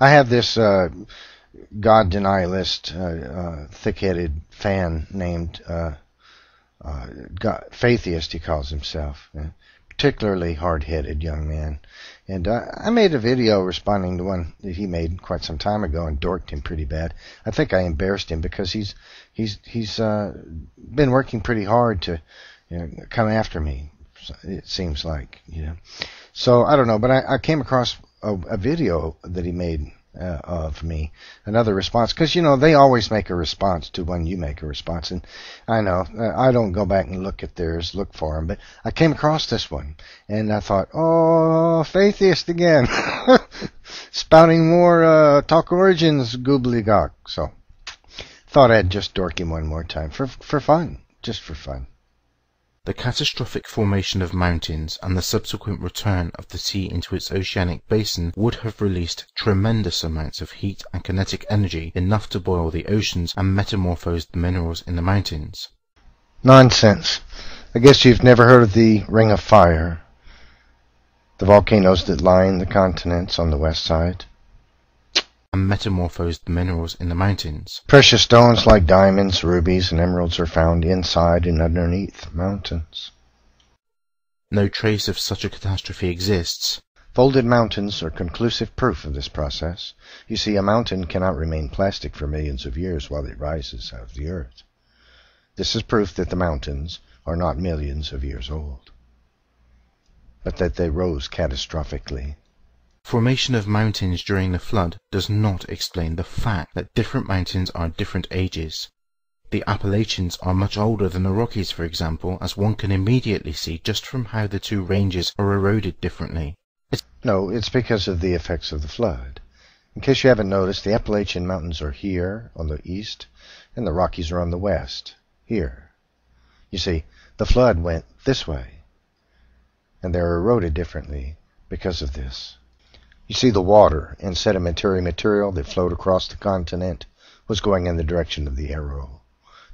I have this God denialist, thick-headed fan named atheist, he calls himself. Particularly hard-headed young man. And I made a video responding to one that he made quite some time ago and dorked him pretty bad. I think I embarrassed him because he's been working pretty hard to come after me. It seems like, So I don't know, but I came across a video that he made of me, another response, because they always make a response to when you make a response, and I know I don't go back and look at theirs, look for them, but I came across this one, and I thought, oh, atheist again, spouting more talk origins gobbledygook. So thought I'd just dork him one more time for fun, just for fun. The catastrophic formation of mountains and the subsequent return of the sea into its oceanic basin would have released tremendous amounts of heat and kinetic energy, enough to boil the oceans and metamorphose the minerals in the mountains. Nonsense. I guess you've never heard of the Ring of Fire, the volcanoes that line the continents on the west side. And metamorphose the minerals in the mountains. Precious stones like diamonds, rubies, and emeralds are found inside and underneath mountains. No trace of such a catastrophe exists. Folded mountains are conclusive proof of this process. You see, a mountain cannot remain plastic for millions of years while it rises out of the earth. This is proof that the mountains are not millions of years old, but that they rose catastrophically. Formation of mountains during the flood does not explain the fact that different mountains are different ages. The Appalachians are much older than the Rockies, for example, as one can immediately see just from how the two ranges are eroded differently. No, it's because of the effects of the flood. In case you haven't noticed, the Appalachian Mountains are here on the east, and the Rockies are on the west, here. You see, the flood went this way, and they're eroded differently because of this. You see, the water and sedimentary material that flowed across the continent was going in the direction of the arrow.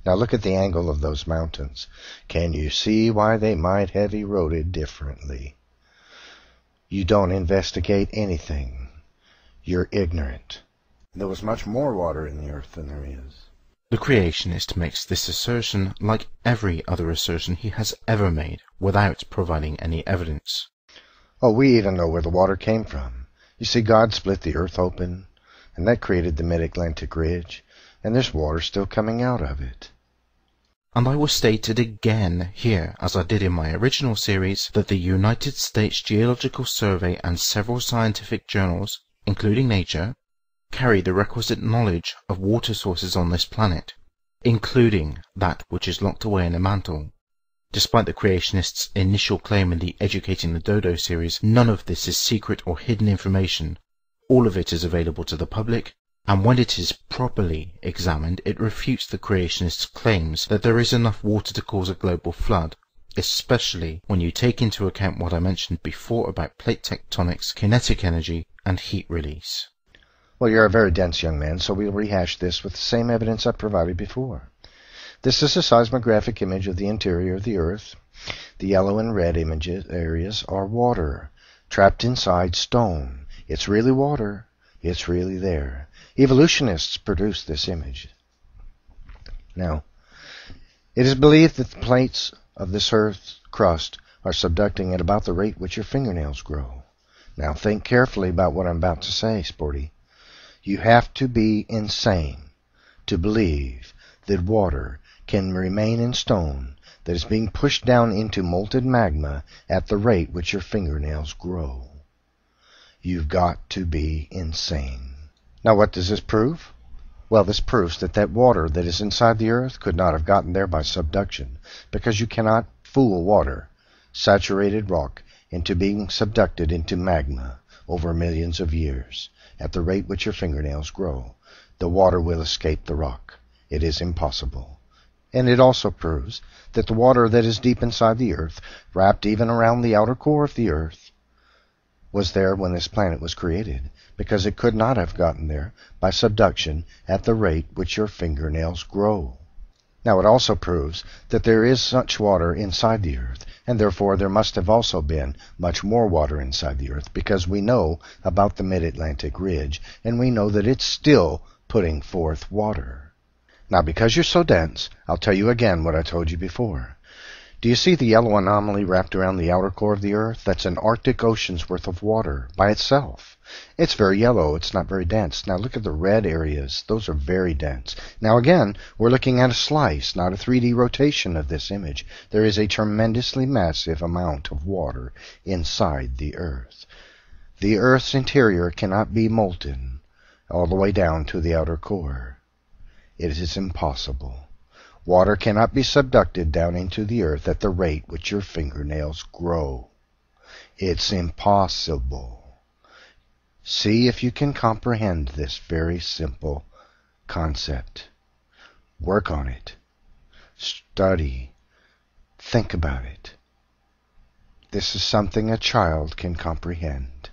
Now look at the angle of those mountains. Can you see why they might have eroded differently? You don't investigate anything. You're ignorant. There was much more water in the earth than there is. The creationist makes this assertion like every other assertion he has ever made, without providing any evidence. Oh, we even know where the water came from. You see, God split the earth open, and that created the mid-Atlantic ridge, and there's water still coming out of it. And I will state it again here, as I did in my original series, that the United States Geological Survey and several scientific journals, including Nature, carry the requisite knowledge of water sources on this planet, including that which is locked away in a mantle. Despite the creationists' initial claim in the Educating the Dodo series, none of this is secret or hidden information. All of it is available to the public, and when it is properly examined, it refutes the creationists' claims that there is enough water to cause a global flood, especially when you take into account what I mentioned before about plate tectonics, kinetic energy, and heat release. Well, you're a very dense young man, so we'll rehash this with the same evidence I provided before. This is a seismographic image of the interior of the Earth. The yellow and red areas are water, trapped inside stone. It's really water. It's really there. Evolutionists produced this image. Now, it is believed that the plates of this Earth's crust are subducting at about the rate which your fingernails grow. Now, think carefully about what I'm about to say, Sporty. You have to be insane to believe that water can remain in stone that is being pushed down into molten magma at the rate which your fingernails grow. You've got to be insane. Now what does this prove? Well, this proves that water that is inside the earth could not have gotten there by subduction, because you cannot fool water, saturated rock, into being subducted into magma over millions of years at the rate which your fingernails grow. The water will escape the rock. It is impossible. And it also proves that the water that is deep inside the earth, wrapped even around the outer core of the earth, was there when this planet was created, because it could not have gotten there by subduction at the rate which your fingernails grow. Now it also proves that there is such water inside the earth, and therefore there must have also been much more water inside the earth, because we know about the mid-Atlantic ridge, and we know that it's still putting forth water. Now because you're so dense, I'll tell you again what I told you before. Do you see the yellow anomaly wrapped around the outer core of the earth? That's an Arctic Ocean's worth of water by itself. It's very yellow. It's not very dense. Now look at the red areas. Those are very dense. Now again, we're looking at a slice, not a 3D rotation of this image. There is a tremendously massive amount of water inside the earth. The earth's interior cannot be molten all the way down to the outer core. It is impossible. Water cannot be subducted down into the earth at the rate which your fingernails grow. It's impossible. See if you can comprehend this very simple concept. Work on it. Study. Think about it. This is something a child can comprehend.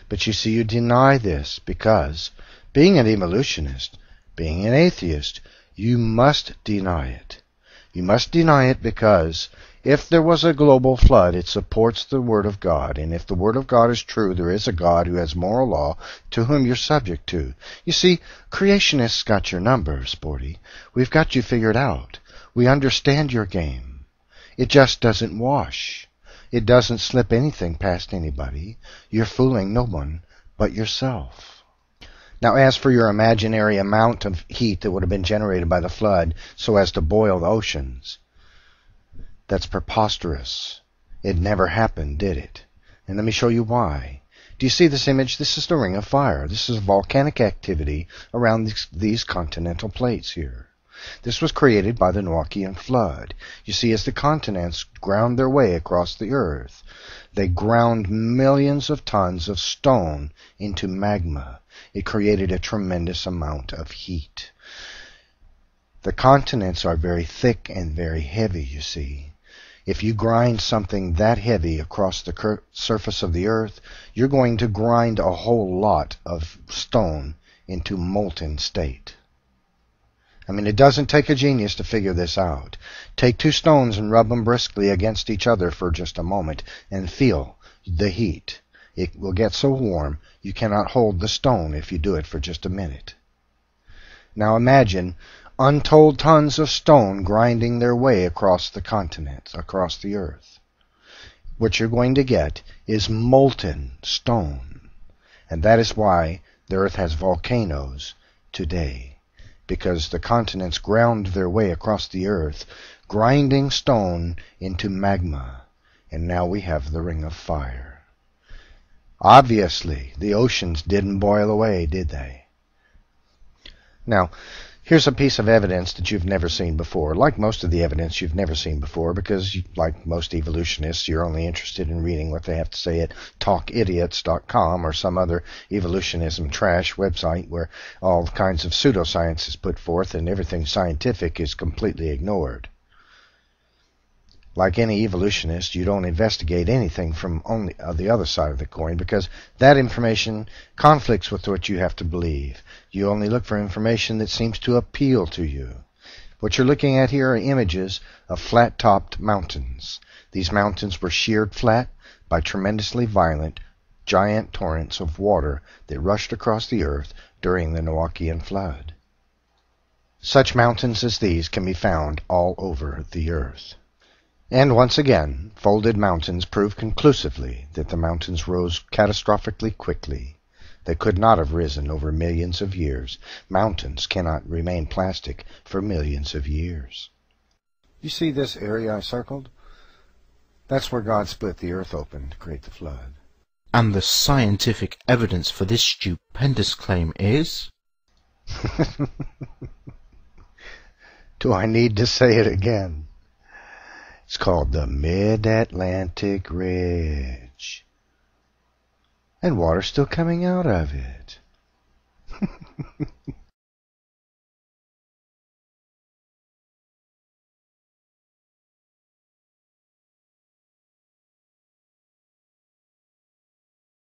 But you see, you deny this because, being an evolutionist, being an atheist, you must deny it. You must deny it because if there was a global flood, it supports the Word of God. And if the Word of God is true, there is a God who has moral law to whom you're subject to. You see, creationists got your number, Sporty. We've got you figured out. We understand your game. It just doesn't wash. It doesn't slip anything past anybody. You're fooling no one but yourself. Now, as for your imaginary amount of heat that would have been generated by the flood so as to boil the oceans, that's preposterous. It never happened, did it? And let me show you why. Do you see this image? This is the Ring of Fire. This is volcanic activity around these continental plates here. This was created by the Noachian flood. You see, as the continents ground their way across the earth, they ground millions of tons of stone into magma. It created a tremendous amount of heat. The continents are very thick and very heavy, you see. If you grind something that heavy across the surface of the earth, you're going to grind a whole lot of stone into molten state. I mean, it doesn't take a genius to figure this out. Take two stones and rub them briskly against each other for just a moment and feel the heat. It will get so warm you cannot hold the stone if you do it for just a minute. Now imagine untold tons of stone grinding their way across the continents, across the earth. What you're going to get is molten stone. And that is why the earth has volcanoes today. Because the continents ground their way across the earth, grinding stone into magma. And now we have the Ring of Fire. Obviously, the oceans didn't boil away, did they? Now, here's a piece of evidence that you've never seen before. Like most of the evidence you've never seen before, because like most evolutionists, you're only interested in reading what they have to say at talkidiots.com or some other evolutionism trash website where all kinds of pseudoscience is put forth and everything scientific is completely ignored. Like any evolutionist, you don't investigate anything from only the other side of the coin because that information conflicts with what you have to believe. You only look for information that seems to appeal to you. What you're looking at here are images of flat-topped mountains. These mountains were sheared flat by tremendously violent, giant torrents of water that rushed across the earth during the Noachian flood. Such mountains as these can be found all over the earth. And once again, folded mountains prove conclusively that the mountains rose catastrophically quickly. They could not have risen over millions of years. Mountains cannot remain plastic for millions of years. You see this area I circled? That's where God split the earth open to create the flood. And the scientific evidence for this stupendous claim is? Do I need to say it again? It's called the Mid-Atlantic Ridge. And water's still coming out of it.